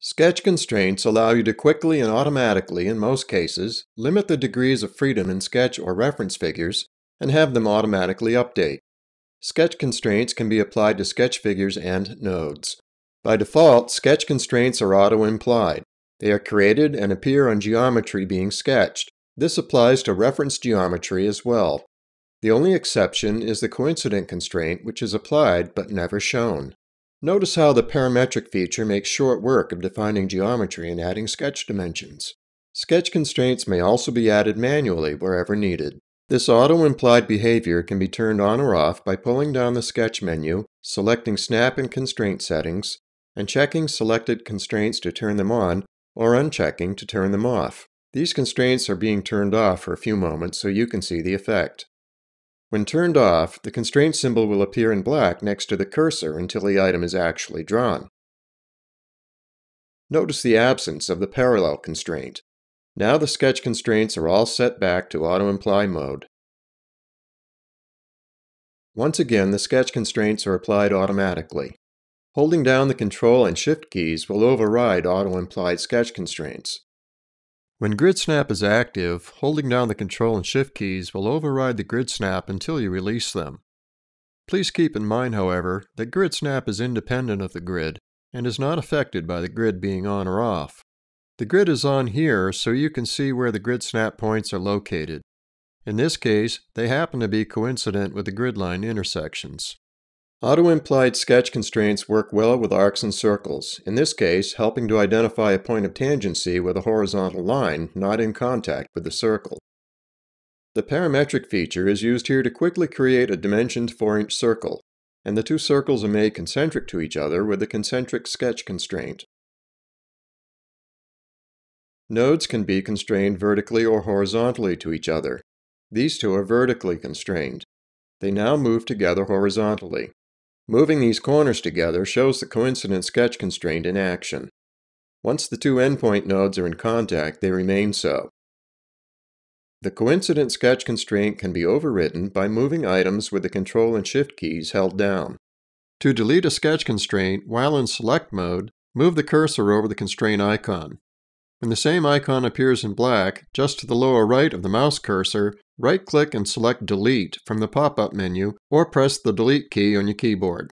Sketch constraints allow you to quickly and automatically, in most cases, limit the degrees of freedom in sketch or reference figures and have them automatically update. Sketch constraints can be applied to sketch figures and nodes. By default, sketch constraints are auto-implied. They are created and appear on geometry being sketched. This applies to reference geometry as well. The only exception is the coincident constraint, which is applied but never shown. Notice how the parametric feature makes short work of defining geometry and adding sketch dimensions. Sketch constraints may also be added manually wherever needed. This auto-implied behavior can be turned on or off by pulling down the sketch menu, selecting Snap and Constraint Settings, and checking selected constraints to turn them on or unchecking to turn them off. These constraints are being turned off for a few moments so you can see the effect. When turned off, the constraint symbol will appear in black next to the cursor until the item is actually drawn. Notice the absence of the parallel constraint. Now the sketch constraints are all set back to auto-imply mode. Once again, the sketch constraints are applied automatically. Holding down the Control and Shift keys will override auto-implied sketch constraints. When grid snap is active, holding down the Control and Shift keys will override the grid snap until you release them. Please keep in mind, however, that grid snap is independent of the grid and is not affected by the grid being on or off. The grid is on here so you can see where the grid snap points are located. In this case, they happen to be coincident with the grid line intersections. Auto-implied sketch constraints work well with arcs and circles, in this case helping to identify a point of tangency with a horizontal line not in contact with the circle. The parametric feature is used here to quickly create a dimensioned 4-inch circle, and the two circles are made concentric to each other with the concentric sketch constraint. Nodes can be constrained vertically or horizontally to each other. These two are vertically constrained. They now move together horizontally. Moving these corners together shows the coincident sketch constraint in action. Once the two endpoint nodes are in contact, they remain so. The coincident sketch constraint can be overwritten by moving items with the Control and Shift keys held down. To delete a sketch constraint while in select mode, move the cursor over the constraint icon. When the same icon appears in black, just to the lower right of the mouse cursor, right-click and select Delete from the pop-up menu, or press the Delete key on your keyboard.